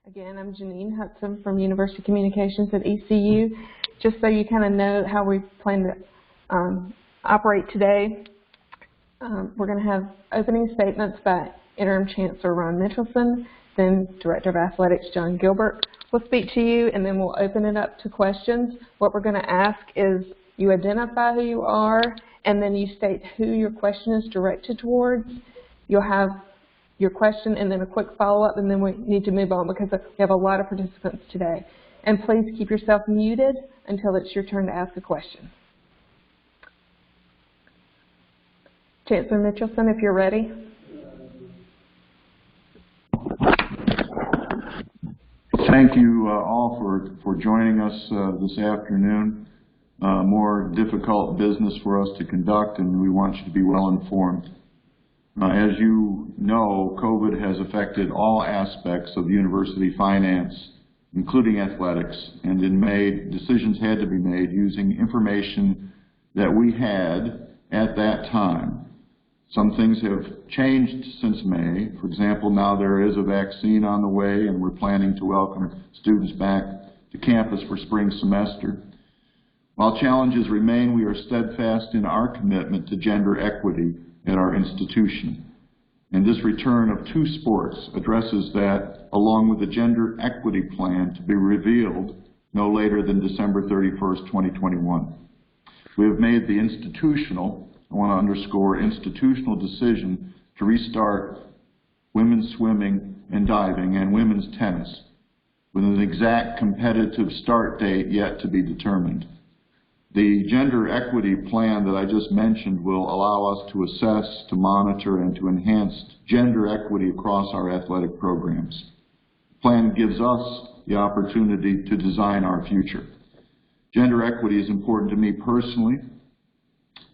Again, I'm Janine Hudson from University Communications at ECU. Just so you kind of know how we plan to operate today, we're going to have opening statements by Interim Chancellor Ron Mitchelson, then Director of Athletics John Gilbert will speak to you, and then we'll open it up to questions. What we're going to ask is you identify who you are, and then you state who your question is directed towards. You'll have your question and then a quick follow-up, and then we need to move on because we have a lot of participants today. And please keep yourself muted until it's your turn to ask a question. Chancellor Mitchelson, if you're ready. Thank you all for joining us this afternoon. More difficult business for us to conduct, and we want you to be well informed. As you know, COVID has affected all aspects of university finance, including athletics, and in May, decisions had to be made using information that we had at that time. Some things have changed since May. For example, now there is a vaccine on the way, and we're planning to welcome students back to campus for spring semester. While challenges remain, we are steadfast in our commitment to gender equity at our institution. And this return of 2 sports addresses that, along with the gender equity plan to be revealed no later than December 31st, 2021. We have made the institutional, I want to underscore, institutional decision to restart women's swimming and diving and women's tennis with an exact competitive start date yet to be determined. The gender equity plan that I just mentioned will allow us to assess, to monitor, and to enhance gender equity across our athletic programs. The plan gives us the opportunity to design our future. Gender equity is important to me personally,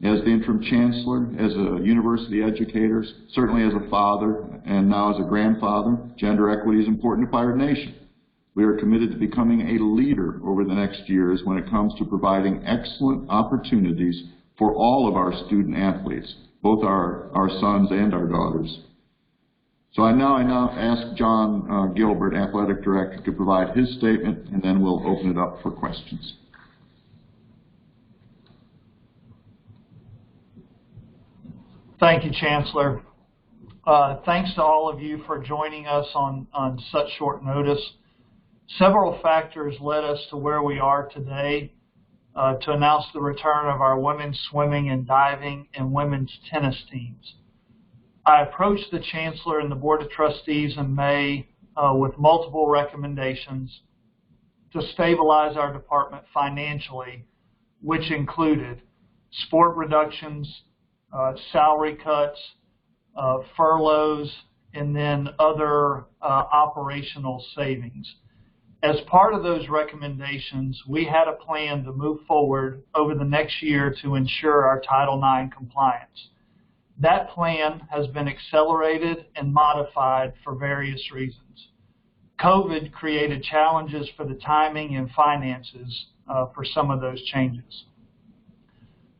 as the Interim Chancellor, as a university educator, certainly as a father, and now as a grandfather. Gender equity is important to our nation. We are committed to becoming a leader over the next years when it comes to providing excellent opportunities for all of our student athletes, both our sons and our daughters. So I now ask John Gilbert, Athletic Director, to provide his statement, and then we'll open it up for questions. Thank you, Chancellor. Thanks to all of you for joining us on such short notice. Several factors led us to where we are today to announce the return of our women's swimming and diving and women's tennis teams. I approached the Chancellor and the Board of Trustees in May with multiple recommendations to stabilize our department financially, which included sport reductions, salary cuts, furloughs, and then other operational savings. As part of those recommendations, we had a plan to move forward over the next year to ensure our Title IX compliance. That plan has been accelerated and modified for various reasons. COVID created challenges for the timing and finances for some of those changes.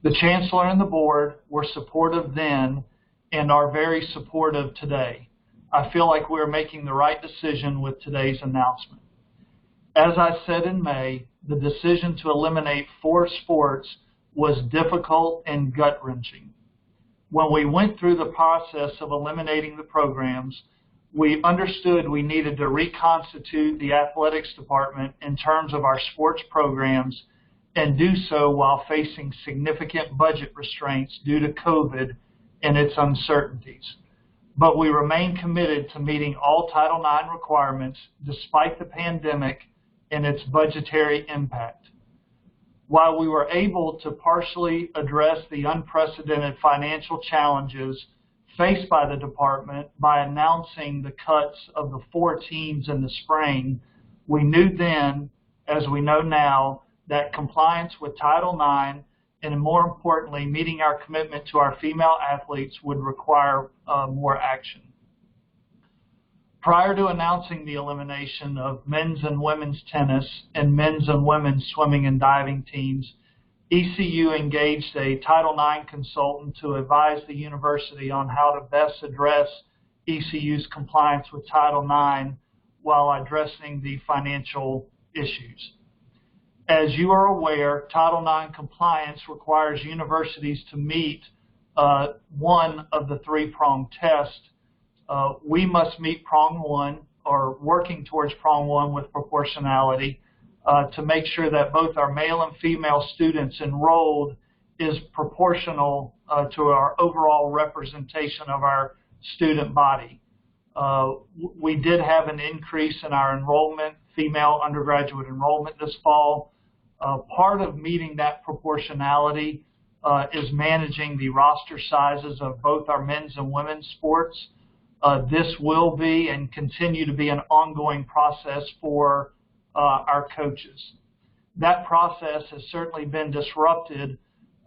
The Chancellor and the Board were supportive then and are very supportive today. I feel like we're making the right decision with today's announcement. As I said in May, the decision to eliminate 4 sports was difficult and gut-wrenching. When we went through the process of eliminating the programs, we understood we needed to reconstitute the athletics department in terms of our sports programs and do so while facing significant budget restraints due to COVID and its uncertainties. But we remain committed to meeting all Title IX requirements despite the pandemic and its budgetary impact. While we were able to partially address the unprecedented financial challenges faced by the department by announcing the cuts of the 4 teams in the spring, we knew then, as we know now, that compliance with Title IX and, more importantly, meeting our commitment to our female athletes would require more action. Prior to announcing the elimination of men's and women's tennis and men's and women's swimming and diving teams, ECU engaged a Title IX consultant to advise the university on how to best address ECU's compliance with Title IX while addressing the financial issues. As you are aware, Title IX compliance requires universities to meet one of the three-pronged tests. We must meet prong one, or working towards prong one with proportionality, to make sure that both our male and female students enrolled is proportional to our overall representation of our student body. We did have an increase in our enrollment, female undergraduate enrollment this fall. Part of meeting that proportionality is managing the roster sizes of both our men's and women's sports. This will be and continue to be an ongoing process for our coaches. That process has certainly been disrupted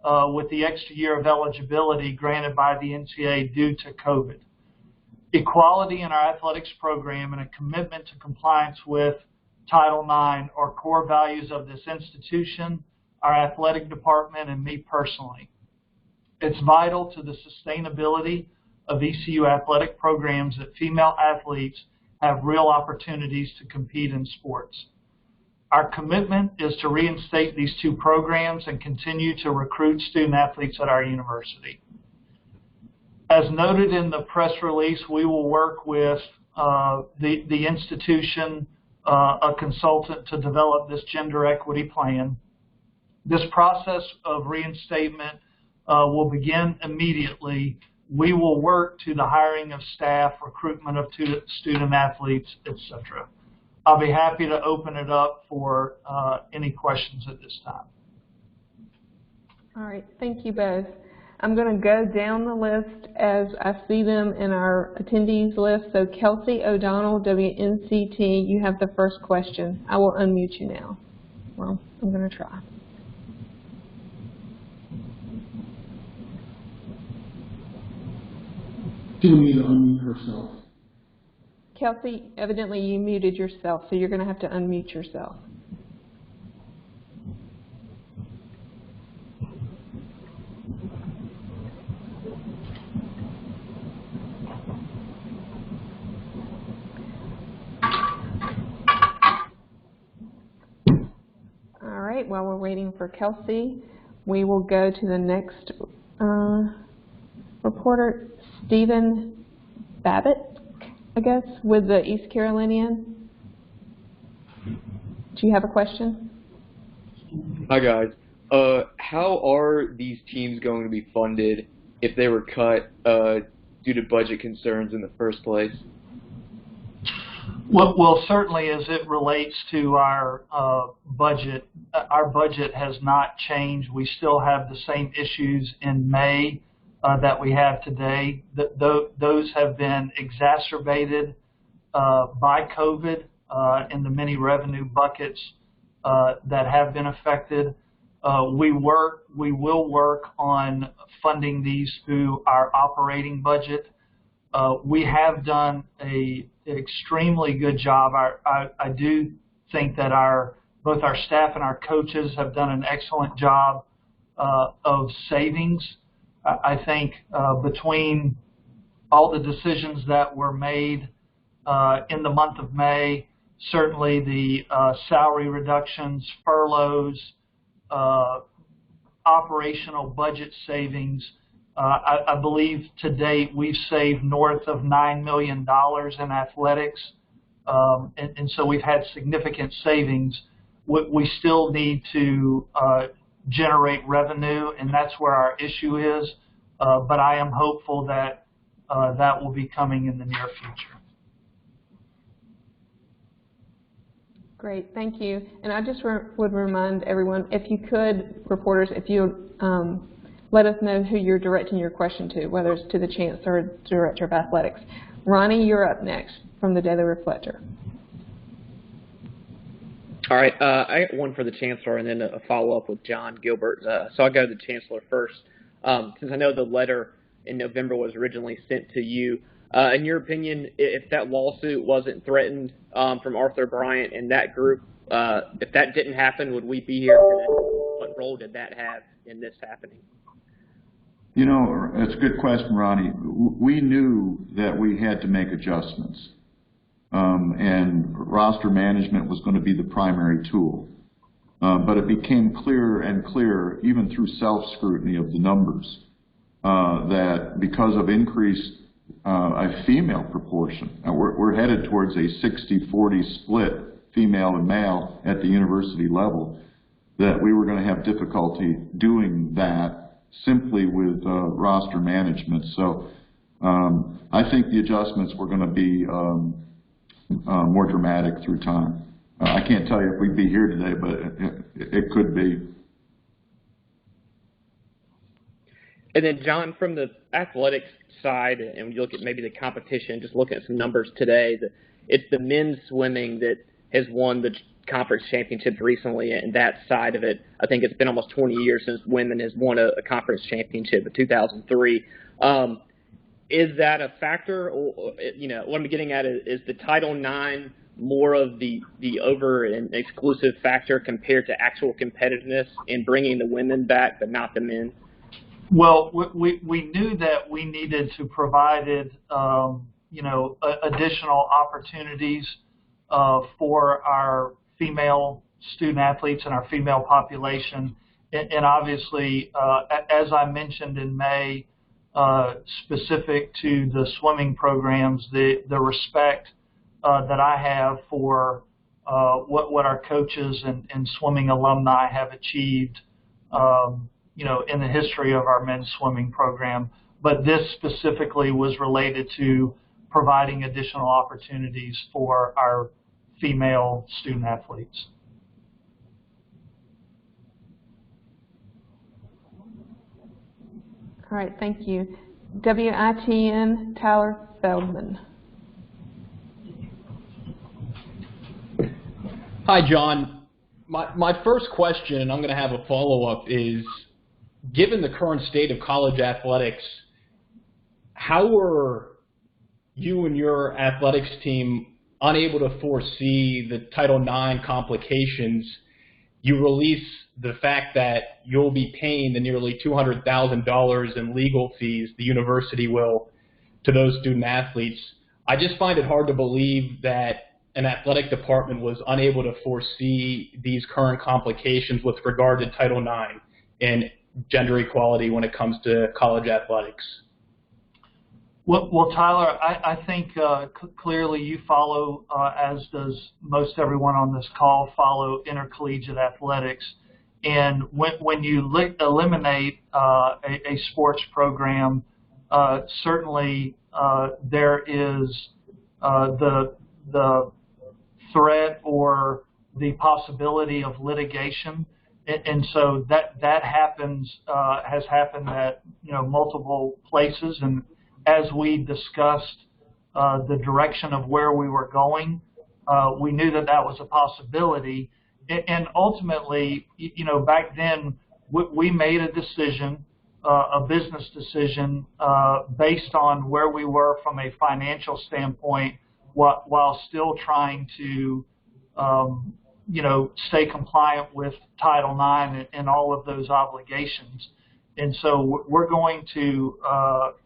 with the extra year of eligibility granted by the NCAA due to COVID. Equality in our athletics program and a commitment to compliance with Title IX are core values of this institution, our athletic department, and me personally. It's vital to the sustainability of ECU athletic programs that female athletes have real opportunities to compete in sports. Our commitment is to reinstate these two programs and continue to recruit student athletes at our university. As noted in the press release, we will work with the institution, a consultant, to develop this gender equity plan. This process of reinstatement will begin immediately. We will work to the hiring of staff, recruitment of student athletes, etc. I'll be happy to open it up for any questions at this time. All right, thank you both. I'm going to go down the list as I see them in our attendees list. So Kelsey O'Donnell, WNCT, you have the first question. I will unmute you now. Well, I'm going to try. She will need to unmute herself. Kelsey, evidently you muted yourself, so you're going to have to unmute yourself. All right, while we're waiting for Kelsey, we will go to the next reporter, Stephen Babbitt, I guess, with the East Carolinian. Do you have a question? Hi, guys. How are these teams going to be funded if they were cut due to budget concerns in the first place? Well, certainly as it relates to our budget has not changed. We still have the same issues in May that we have today. Those have been exacerbated by COVID in the many revenue buckets that have been affected. We will work on funding these through our operating budget. We have done an extremely good job. I do think that both our staff and our coaches have done an excellent job of savings. I think between all the decisions that were made in the month of May, certainly the salary reductions, furloughs, operational budget savings, I believe to date we've saved north of $9 million in athletics, and so we've had significant savings. We still need to generate revenue, and that's where our issue is, but I am hopeful that that will be coming in the near future. Great, thank you. And I just would remind everyone, if you could, reporters, if you let us know who you're directing your question to, whether it's to the Chancellor or Director of Athletics. Ronnie, you're up next from the Daily Reflector. All right, I got one for the Chancellor and then a follow-up with John Gilbert. So I'll go to the Chancellor first. Since I know the letter in November was originally sent to you, in your opinion, if that lawsuit wasn't threatened from Arthur Bryant and that group, if that didn't happen, would we be here today? What role did that have in this happening? You know, it's a good question, Ronnie. We knew that we had to make adjustments. and roster management was going to be the primary tool. But it became clearer and clearer, even through self-scrutiny of the numbers, that because of increased a female proportion, and we're headed towards a 60-40 split, female and male, at the university level, that we were going to have difficulty doing that simply with roster management. So I think the adjustments were going to be more dramatic through time. I can't tell you if we'd be here today, but it could be. And then, John, from the athletics side, and when you look at maybe the competition, just looking at some numbers today, it's the men's swimming that has won the conference championships recently, and that side of it, I think it's been almost 20 years since women has won a conference championship in 2003. Is that a factor? Or, you know, what I'm getting at is the Title IX more of the over and exclusive factor compared to actual competitiveness in bringing the women back, but not the men? Well, we knew that we needed to provide additional opportunities for our female student athletes and our female population. And obviously, as I mentioned in May, specific to the swimming programs, the respect that I have for what our coaches and swimming alumni have achieved, in the history of our men's swimming program. But this specifically was related to providing additional opportunities for our female student athletes. All right, thank you. WITN, Tyler Feldman. Hi, John. My first question, and I'm going to have a follow-up, is given the current state of college athletics, how were you and your athletics team unable to foresee the Title IX complications? You release the fact that you'll be paying the nearly $200,000 in legal fees, the university will, to those student athletes. I just find it hard to believe that an athletic department was unable to foresee these current complications with regard to Title IX and gender equality when it comes to college athletics. Well, Tyler, I think clearly you follow, as does most everyone on this call, follow intercollegiate athletics. And when you eliminate a sports program, certainly there is the threat or the possibility of litigation. And so that happens, has happened at multiple places. And as we discussed the direction of where we were going, we knew that was a possibility. And ultimately, back then, we made a decision, a business decision, based on where we were from a financial standpoint, while still trying to, stay compliant with Title IX and all of those obligations. And so we're going to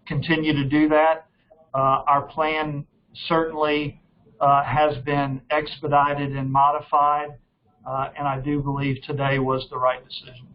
continue to do that. Our plan certainly has been expedited and modified, and I do believe today was the right decision.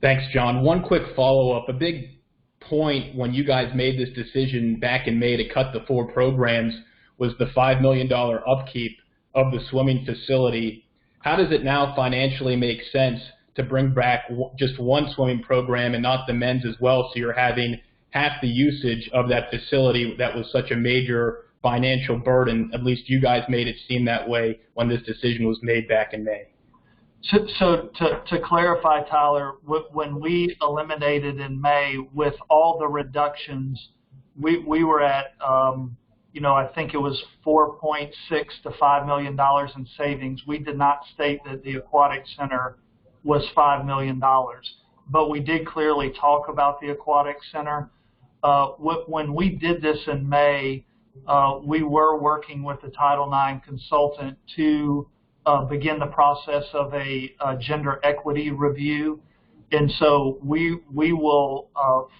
Thanks, John. One quick follow-up. A big point when you guys made this decision back in May to cut the 4 programs was the $5 million upkeep of the swimming facility. How does it now financially make sense to bring back just one swimming program and not the men's as well, so you're having half the usage of that facility that was such a major financial burden? At least you guys made it seem that way when this decision was made back in May. So to clarify, Tyler, when we eliminated in May with all the reductions, we were at, I think it was $4.6 to $5 million in savings. We did not state that the aquatic center was $5 million, but we did clearly talk about the aquatic center. When we did this in May, we were working with the Title IX consultant to begin the process of a gender equity review. And so we will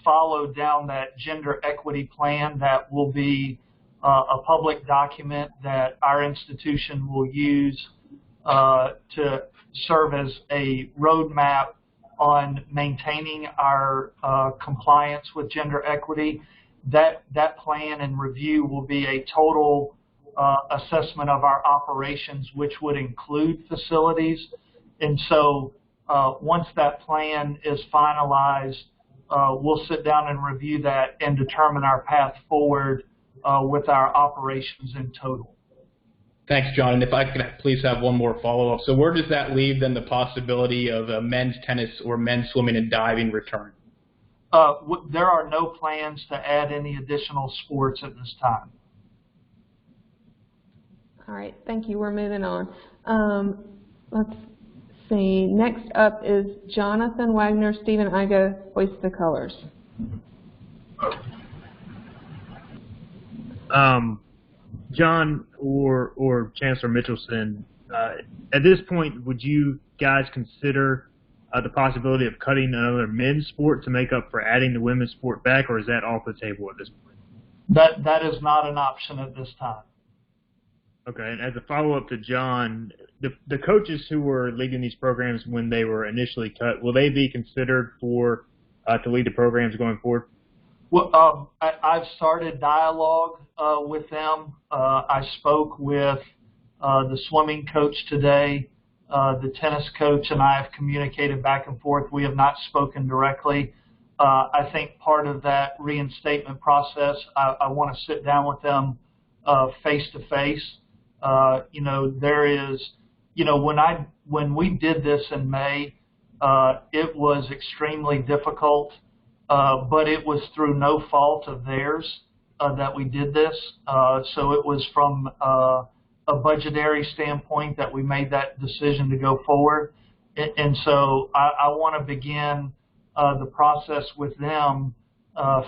follow down that gender equity plan that will be a public document that our institution will use to serve as a roadmap on maintaining our compliance with gender equity. That plan and review will be a total assessment of our operations, which would include facilities. And so once that plan is finalized, we'll sit down and review that and determine our path forward with our operations in total. Thanks, John. And if I could please have one more follow-up. So where does that leave then the possibility of a men's tennis or men's swimming and diving return? There are no plans to add any additional sports at this time. All right, thank you. We're moving on. Let's see. Next up is Jonathan Wagner, Stephen Igo, Hoist the Colors. John or Chancellor Mitchelson, at this point, would you guys consider the possibility of cutting another men's sport to make up for adding the women's sport back, or is that off the table at this point? That is not an option at this time. Okay, and as a follow-up to John, the coaches who were leading these programs when they were initially cut, will they be considered for to lead the programs going forward? Well, I've started dialogue with them. I spoke with the swimming coach today. The tennis coach and I have communicated back and forth. We have not spoken directly. I think part of that reinstatement process, I want to sit down with them face to face. There is, when we did this in May, it was extremely difficult, but it was through no fault of theirs that we did this. So it was from a budgetary standpoint that we made that decision to go forward. And so I want to begin the process with them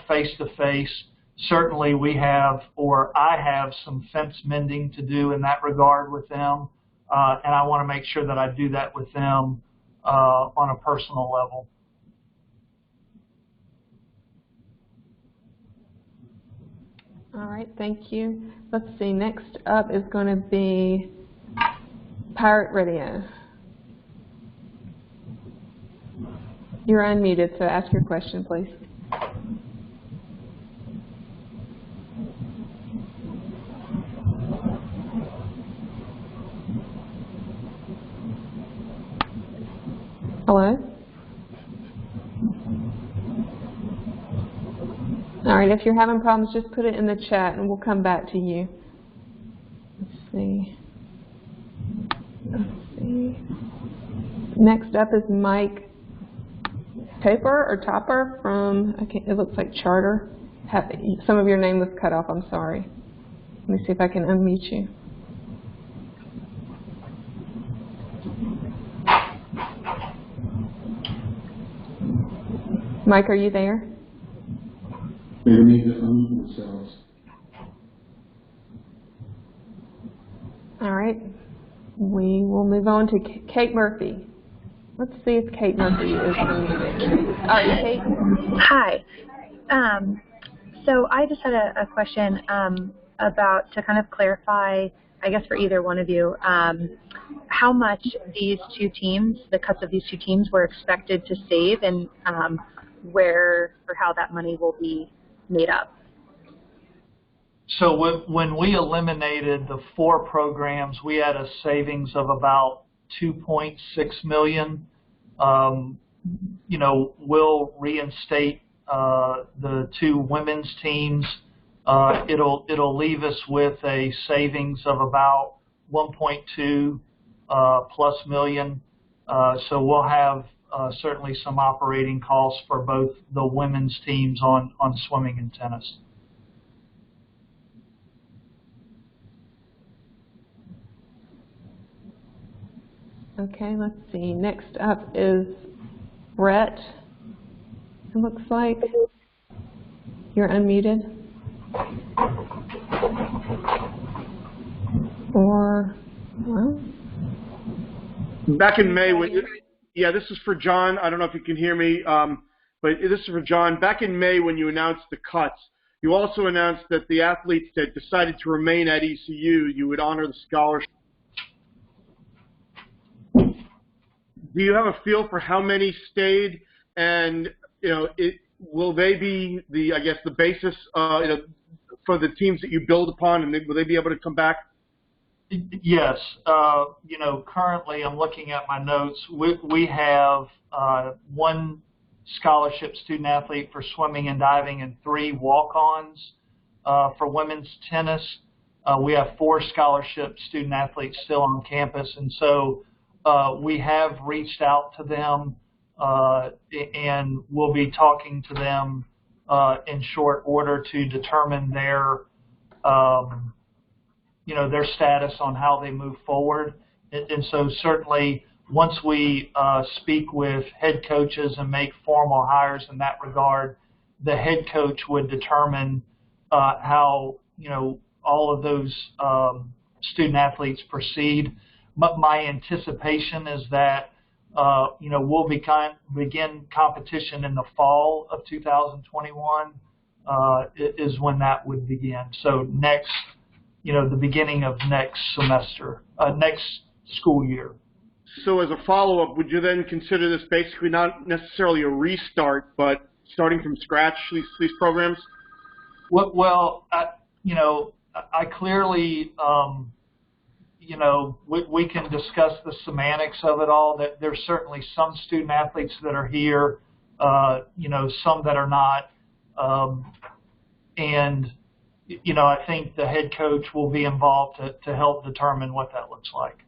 face to face. Certainly we have, or I have, some fence mending to do in that regard with them, and I want to make sure that I do that with them on a personal level. All right, thank you. Let's see, next up is going to be Pirate Radio. You're unmuted, so ask your question, please. Hello? All right, if you're having problems, just put it in the chat and we'll come back to you. Let's see. Next up is Mike Topper from, it looks like Charter. Some of your name was cut off, I'm sorry. Let me see if I can unmute you. Mike, are you there? They need to unmute themselves. All right. We will move on to Kate Murphy. Let's see if Kate Murphy is unmuted. All right, Kate. Hi. So I just had a question about, to kind of clarify, I guess for either one of you, how much these two teams, the cuts of these two teams, were expected to save, and where or how that money will be made up. So when we eliminated the 4 programs, we had a savings of about $2.6 million. We'll reinstate the 2 women's teams. It'll leave us with a savings of about 1.2 plus million. So we'll have certainly some operating costs for both the women's teams on swimming and tennis. Okay, let's see. Next up is Brett. It looks like you're unmuted. Or, well. Back in May, yeah, this is for John. I don't know if you can hear me, but this is for John. Back in May when you announced the cuts, you also announced that the athletes that decided to remain at ECU, you would honor the scholarship. Do you have a feel for how many stayed, and will they be the basis for the teams that you build upon, and will they be able to come back? Yes. Currently I'm looking at my notes. We have one scholarship student athlete for swimming and diving and 3 walk-ons for women's tennis. We have 4 scholarship student athletes still on campus, and so we have reached out to them, and we'll be talking to them in short order to determine their their status on how they move forward. And so certainly once we speak with head coaches and make formal hires in that regard, the head coach would determine how all of those student athletes proceed. My anticipation is that we'll begin competition in the fall of 2021 is when that would begin. So next, the beginning of next semester, next school year. So as a follow-up, would you then consider this basically not necessarily a restart, but starting from scratch, these programs? Well, I clearly, we can discuss the semantics of it all. That there's certainly some student athletes that are here, some that are not, and I think the head coach will be involved to help determine what that looks like.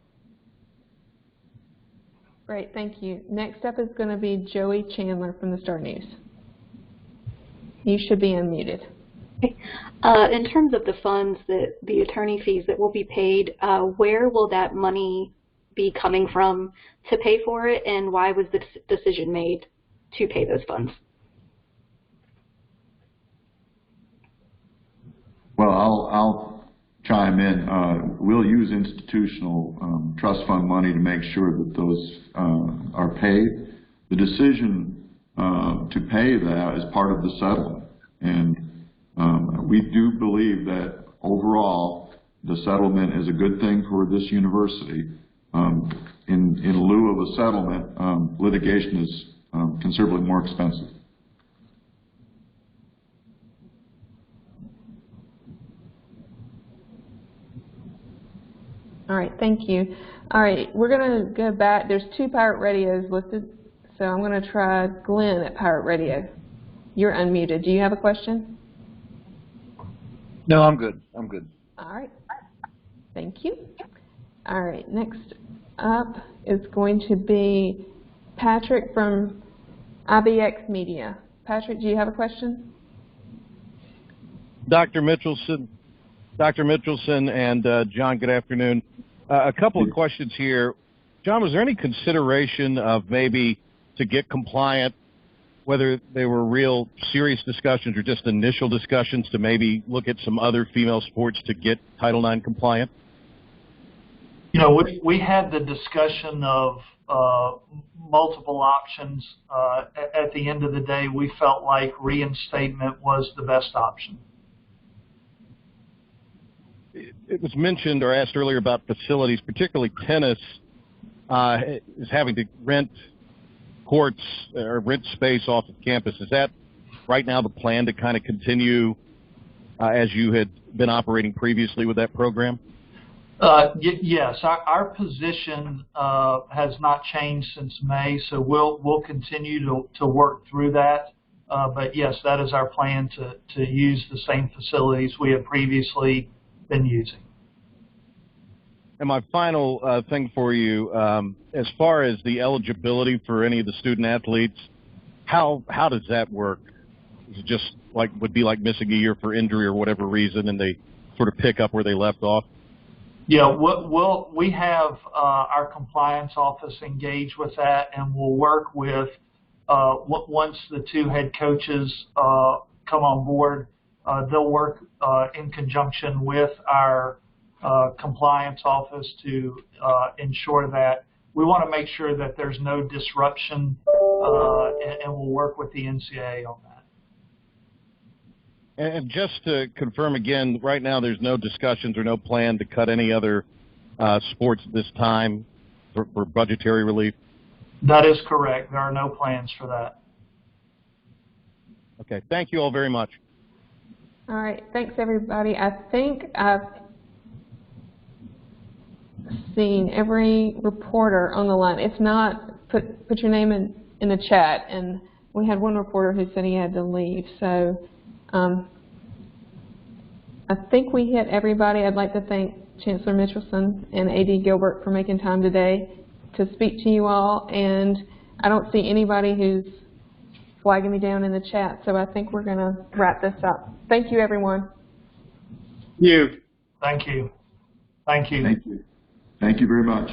Great, thank you. Next up is going to be Joey Chandler from the Star News. You should be unmuted. In terms of the funds, the attorney fees that will be paid, where will that money be coming from to pay for it, and why was the decision made to pay those funds? Well, I'll chime in. We'll use institutional trust fund money to make sure that those are paid. The decision to pay that is part of the settlement, and we do believe that overall the settlement is a good thing for this university. In lieu of a settlement, litigation is considerably more expensive. All right, thank you. All right, we're going to go back. There's 2 pirate radios listed, so I'm going to try Glenn at Pirate Radio. You're unmuted. Do you have a question? No, I'm good. I'm good. All right. Thank you. All right, next up is going to be Patrick from IBX Media. Patrick, do you have a question? Dr. Mitchelson and John, good afternoon. A couple of questions here. John, was there any consideration of maybe to get compliant, whether they were real serious discussions or just initial discussions, to maybe look at some other female sports to get Title IX compliant? We had the discussion of multiple options. At the end of the day, we felt like reinstatement was the best option. It was mentioned or asked earlier about facilities, particularly tennis, is having to rent courts or rent space off of campus. Is that right now the plan to kind of continue as you had been operating previously with that program? Yes, our position has not changed since May, so we'll continue to work through that. But yes, that is our plan to use the same facilities we have previously been using. And my final thing for you, as far as the eligibility for any of the student athletes, how does that work? Is it just would be like missing a year for injury or whatever reason, and they sort of pick up where they left off? Yeah, we have our compliance office engaged with that, and we'll work with, once the 2 head coaches come on board, they'll work in conjunction with our compliance office to ensure that we want to make sure that there's no disruption, and we'll work with the NCAA on that. And just to confirm again, right now there's no discussions or no plan to cut any other sports at this time for budgetary relief? That is correct. There are no plans for that. Okay. Thank you all very much. All right. Thanks, everybody. I think I've seen every reporter on the line. If not, put your name in the chat. And we had one reporter who said he had to leave. So I think we hit everybody. I'd like to thank Chancellor Mitchelson and AD Gilbert for making time today to speak to you all. And I don't see anybody who's flagging me down in the chat, so I think we're going to wrap this up. Thank you, everyone. You. Thank you. Thank you. Thank you. Thank you very much.